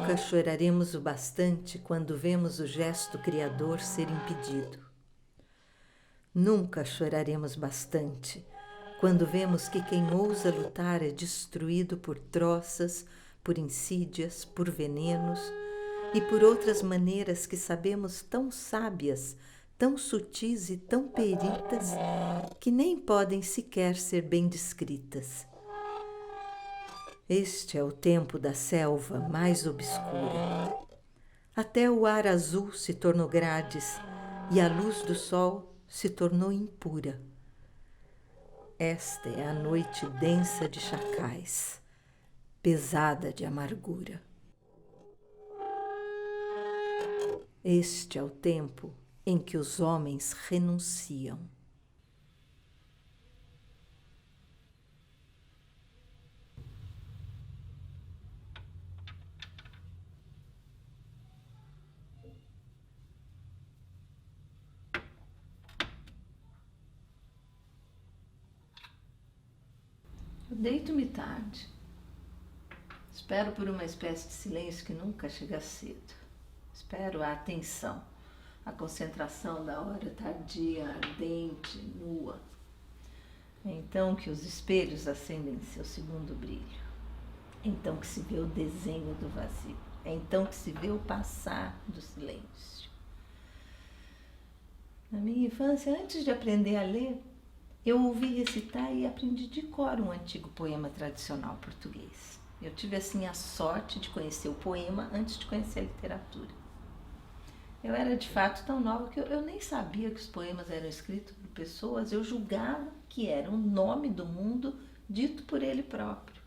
Nunca choraremos o bastante quando vemos o gesto criador ser impedido. Nunca choraremos bastante quando vemos que quem ousa lutar é destruído por troças, por insídias, por venenos e por outras maneiras que sabemos tão sábias, tão sutis e tão peritas que nem podem sequer ser bem descritas. Este é o tempo da selva mais obscura. Até o ar azul se tornou grades e a luz do sol se tornou impura. Esta é a noite densa de chacais, pesada de amargura. Este é o tempo em que os homens renunciam. Eu deito-me tarde. Espero por uma espécie de silêncio que nunca chega cedo. Espero a atenção, a concentração da hora tardia, ardente, nua. É então que os espelhos acendem seu segundo brilho. É então que se vê o desenho do vazio. É então que se vê o passar do silêncio. Na minha infância, antes de aprender a ler, eu ouvi recitar e aprendi de cor um antigo poema tradicional português. Eu tive assim a sorte de conhecer o poema antes de conhecer a literatura. Eu era de fato tão nova que eu nem sabia que os poemas eram escritos por pessoas, eu julgava que era o nome do mundo dito por ele próprio.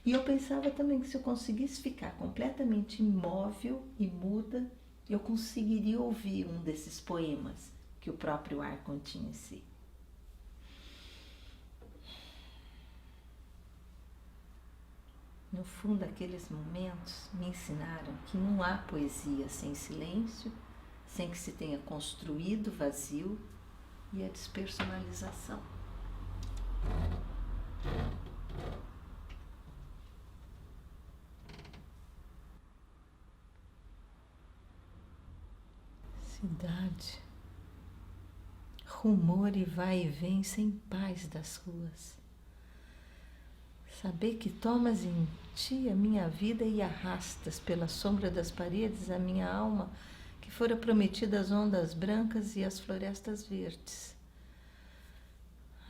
E eu pensava também que se eu conseguisse ficar completamente imóvel e muda, eu conseguiria ouvir um desses poemas que o próprio ar continha em si. No fundo, aqueles momentos me ensinaram que não há poesia sem silêncio, sem que se tenha construído vazio e a despersonalização. Cidade, rumor e vai e vem sem paz das ruas. Saber que tomas em ti a minha vida e arrastas pela sombra das paredes a minha alma, que fora prometida às ondas brancas e às florestas verdes.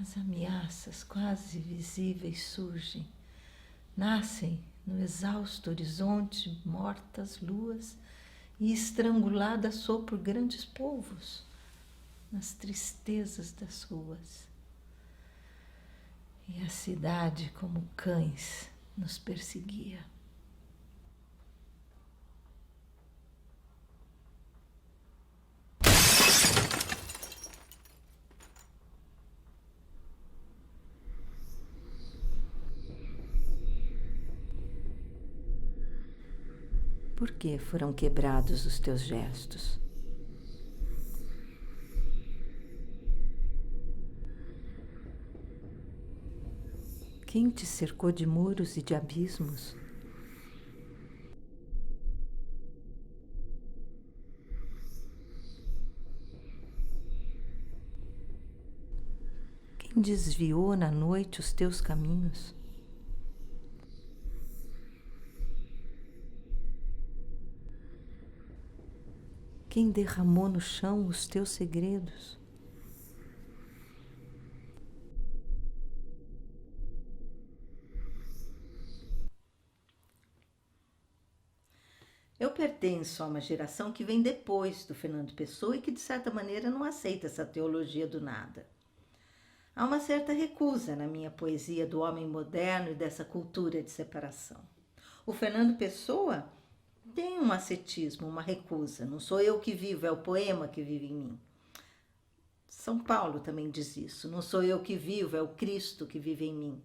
As ameaças quase visíveis surgem, nascem no exausto horizonte, mortas luas e estranguladas sou por grandes povos, nas tristezas das ruas. E a cidade, como cães, nos perseguia. Por que foram quebrados os teus gestos? Quem te cercou de muros e de abismos? Quem desviou na noite os teus caminhos? Quem derramou no chão os teus segredos? Eu pertenço a uma geração que vem depois do Fernando Pessoa e que, de certa maneira, não aceita essa teologia do nada. Há uma certa recusa na minha poesia do homem moderno e dessa cultura de separação. O Fernando Pessoa tem um ascetismo, uma recusa. Não sou eu que vivo, é o poema que vive em mim. São Paulo também diz isso. Não sou eu que vivo, é o Cristo que vive em mim.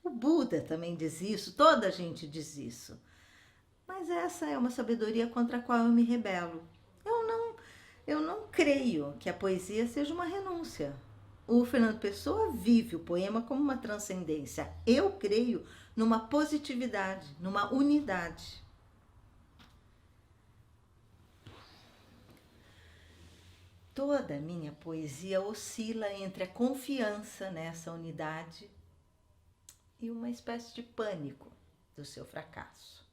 O Buda também diz isso, toda a gente diz isso. Mas essa é uma sabedoria contra a qual eu me rebelo. Eu não creio que a poesia seja uma renúncia. O Fernando Pessoa vive o poema como uma transcendência. Eu creio numa positividade, numa unidade. Toda a minha poesia oscila entre a confiança nessa unidade e uma espécie de pânico do seu fracasso.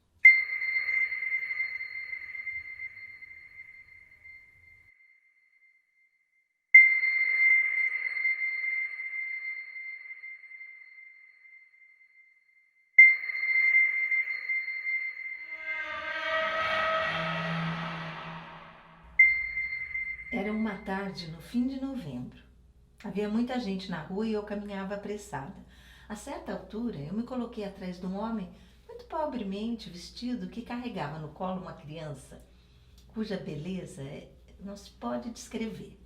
Era uma tarde no fim de novembro. Havia muita gente na rua e eu caminhava apressada. A certa altura, eu me coloquei atrás de um homem muito pobremente vestido que carregava no colo uma criança, cuja beleza não se pode descrever.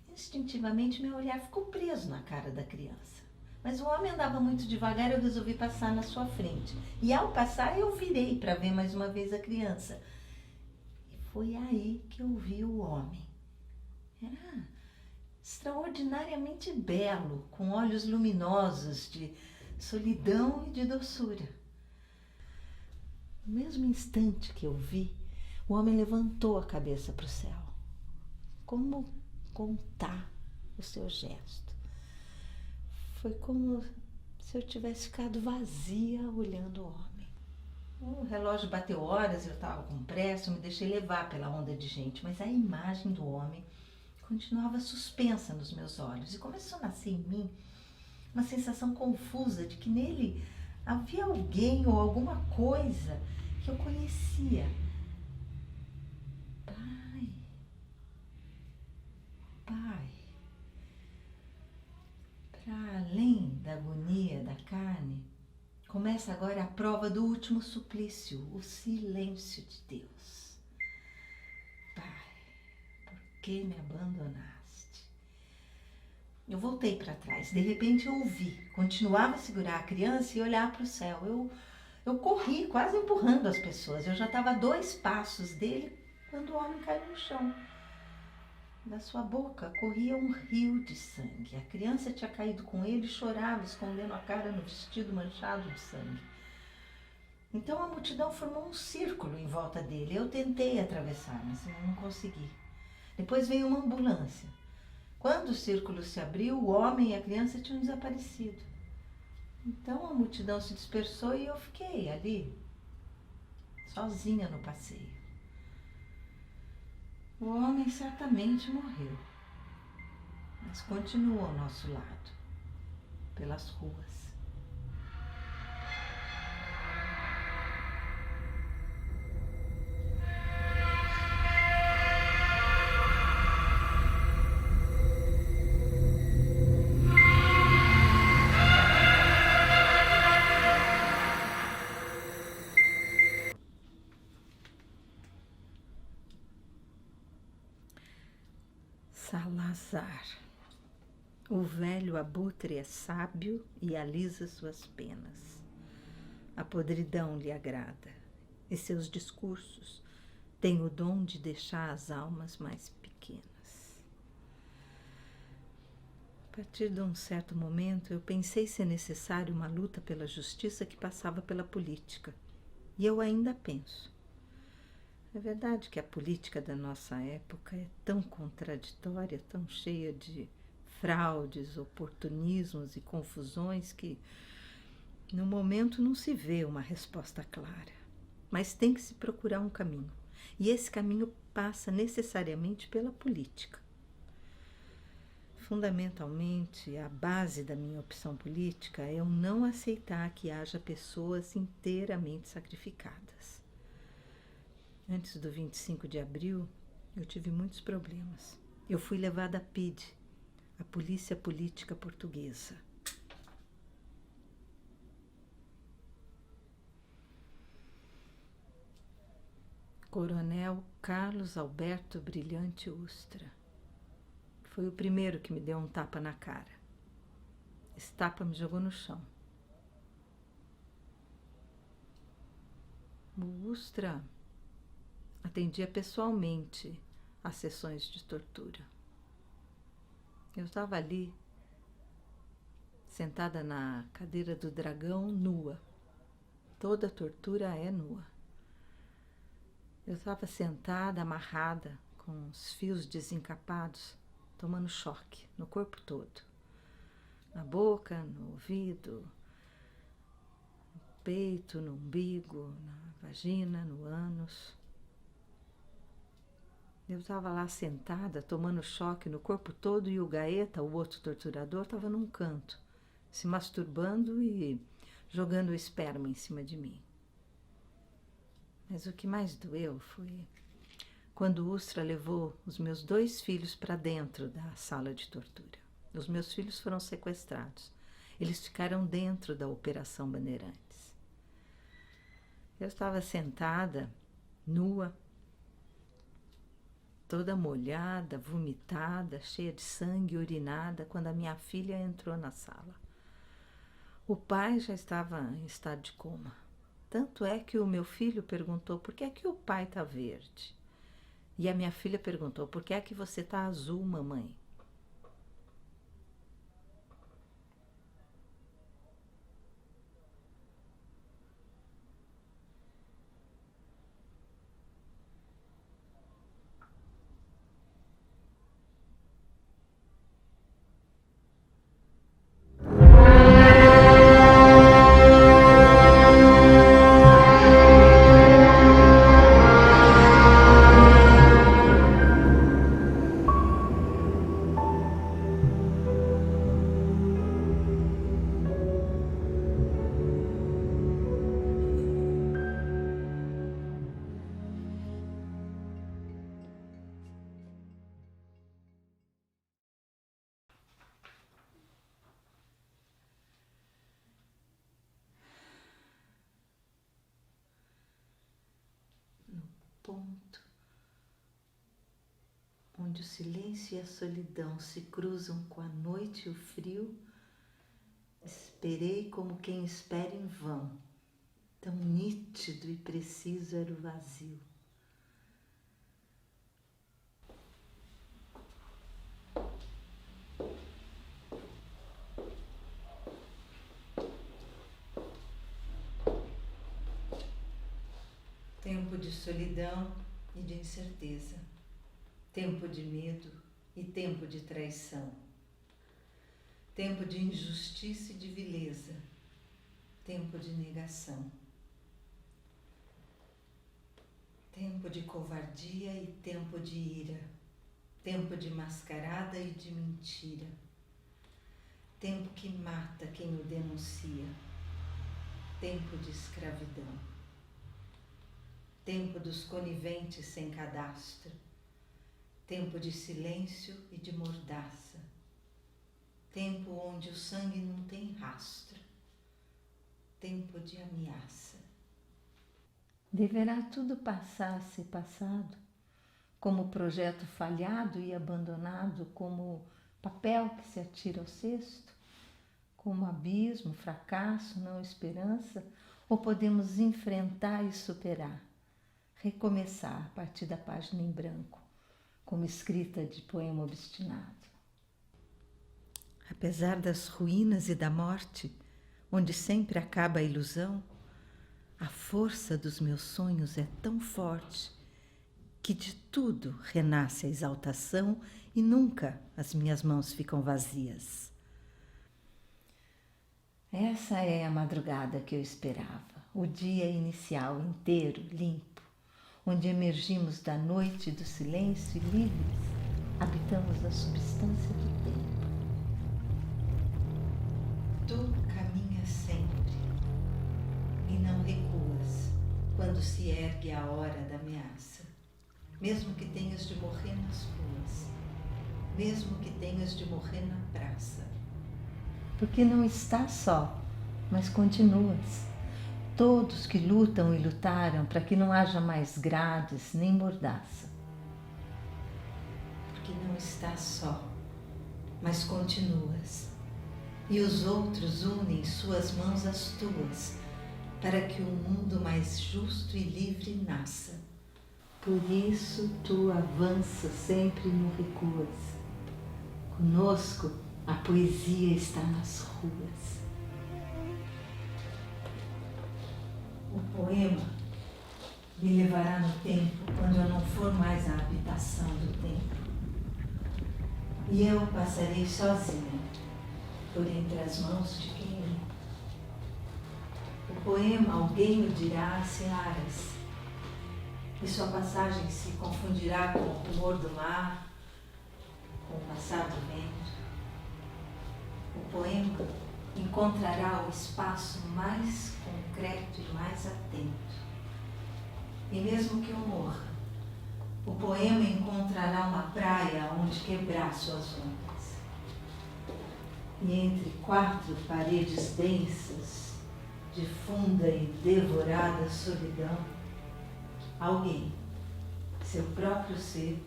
Instintivamente, meu olhar ficou preso na cara da criança. Mas o homem andava muito devagar e eu resolvi passar na sua frente. E ao passar, eu virei para ver mais uma vez a criança. E foi aí que eu vi o homem. Era extraordinariamente belo, com olhos luminosos de solidão e de doçura. No mesmo instante que eu vi, o homem levantou a cabeça para o céu. Como contar o seu gesto? Foi como se eu tivesse ficado vazia olhando o homem. O relógio bateu horas, eu estava com pressa, eu me deixei levar pela onda de gente, mas a imagem do homem continuava suspensa nos meus olhos e começou a nascer em mim uma sensação confusa de que nele havia alguém ou alguma coisa que eu conhecia. Pai, para além da agonia da carne, começa agora a prova do último suplício, o silêncio de Deus. Pai, por que me abandonaste? Eu voltei para trás. De repente eu ouvi. Continuava a segurar a criança e olhar para o céu. Eu corri, quase empurrando as pessoas. Eu já estava a 2 passos dele quando o homem caiu no chão. Da sua boca corria um rio de sangue. A criança tinha caído com ele e chorava, escondendo a cara no vestido manchado de sangue. Então a multidão formou um círculo em volta dele. Eu tentei atravessar, mas eu não consegui. Depois veio uma ambulância. Quando o círculo se abriu, o homem e a criança tinham desaparecido. Então a multidão se dispersou e eu fiquei ali, sozinha no passeio. O homem certamente morreu, mas continua ao nosso lado, pelas ruas. Salazar. O velho abutre é sábio e alisa suas penas. A podridão lhe agrada, e seus discursos têm o dom de deixar as almas mais pequenas. A partir de um certo momento, eu pensei ser necessário uma luta pela justiça que passava pela política. E eu ainda penso. É verdade que a política da nossa época é tão contraditória, tão cheia de fraudes, oportunismos e confusões que, no momento, não se vê uma resposta clara. Mas tem que se procurar um caminho. E esse caminho passa necessariamente pela política. Fundamentalmente, a base da minha opção política é eu não aceitar que haja pessoas inteiramente sacrificadas. Antes do 25 de abril, eu tive muitos problemas. Eu fui levada à PIDE, a Polícia Política Portuguesa. Coronel Carlos Alberto Brilhante Ustra. Foi o primeiro que me deu um tapa na cara. Esse tapa me jogou no chão. O Ustra atendia pessoalmente às sessões de tortura. Eu estava ali, sentada na cadeira do dragão, nua. Toda tortura é nua. Eu estava sentada, amarrada, com os fios desencapados, tomando choque no corpo todo. Na boca, no ouvido, no peito, no umbigo, na vagina, no ânus. Eu estava lá sentada, tomando choque no corpo todo, e o Gaeta, o outro torturador, estava num canto, se masturbando e jogando o esperma em cima de mim. Mas o que mais doeu foi quando Ustra levou os meus 2 filhos para dentro da sala de tortura. Os meus filhos foram sequestrados. Eles ficaram dentro da Operação Bandeirantes. Eu estava sentada, nua, toda molhada, vomitada, cheia de sangue, urinada, quando a minha filha entrou na sala. O pai já estava em estado de coma. Tanto é que o meu filho perguntou: por que é que o pai está verde? E a minha filha perguntou: por que é que você está azul, mamãe? Ponto onde o silêncio e a solidão se cruzam com a noite e o frio, esperei como quem espera em vão. Tão nítido e preciso era o vazio. Tempo de solidão e de incerteza, tempo de medo e tempo de traição, tempo de injustiça e de vileza, tempo de negação, tempo de covardia e tempo de ira, tempo de mascarada e de mentira, tempo que mata quem o denuncia, tempo de escravidão. Tempo dos coniventes sem cadastro, tempo de silêncio e de mordaça, tempo onde o sangue não tem rastro, tempo de ameaça. Deverá tudo passar a ser passado, como projeto falhado e abandonado, como papel que se atira ao cesto, como abismo, fracasso, não esperança, ou podemos enfrentar e superar? Recomeçar a partir da página em branco, como escrita de poema obstinado. Apesar das ruínas e da morte, onde sempre acaba a ilusão, a força dos meus sonhos é tão forte que de tudo renasce a exaltação e nunca as minhas mãos ficam vazias. Essa é a madrugada que eu esperava, o dia inicial inteiro, limpo, onde emergimos da noite e do silêncio e livres, habitamos a substância do tempo. Tu caminhas sempre e não recuas quando se ergue a hora da ameaça, mesmo que tenhas de morrer nas ruas, mesmo que tenhas de morrer na praça. Porque não estás só, mas continuas. Todos que lutam e lutaram para que não haja mais grades nem mordaça. Porque não estás só, mas continuas. E os outros unem suas mãos às tuas, para que um mundo mais justo e livre nasça. Por isso tu avanças sempre e não recuas. Conosco a poesia está nas ruas. O poema Me levará no tempo quando eu não for mais a habitação do tempo. E eu passarei sozinha por entre as mãos de quem lê. O poema alguém o dirá a searas, e sua passagem se confundirá com o rumor do mar, com o passar do vento. O poema encontrará o espaço mais concreto e mais atento. E mesmo que eu morra, o poema encontrará uma praia onde quebrar suas ondas. E entre 4 paredes densas, de funda e devorada solidão, alguém, seu próprio ser,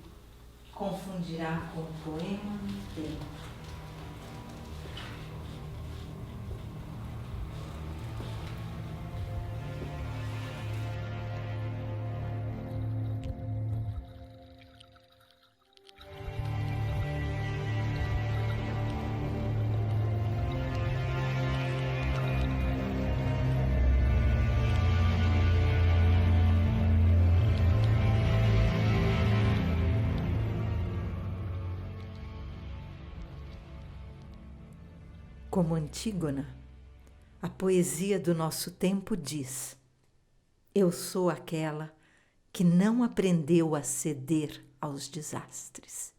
confundirá com o poema dele. Como Antígona, a poesia do nosso tempo diz: eu sou aquela que não aprendeu a ceder aos desastres.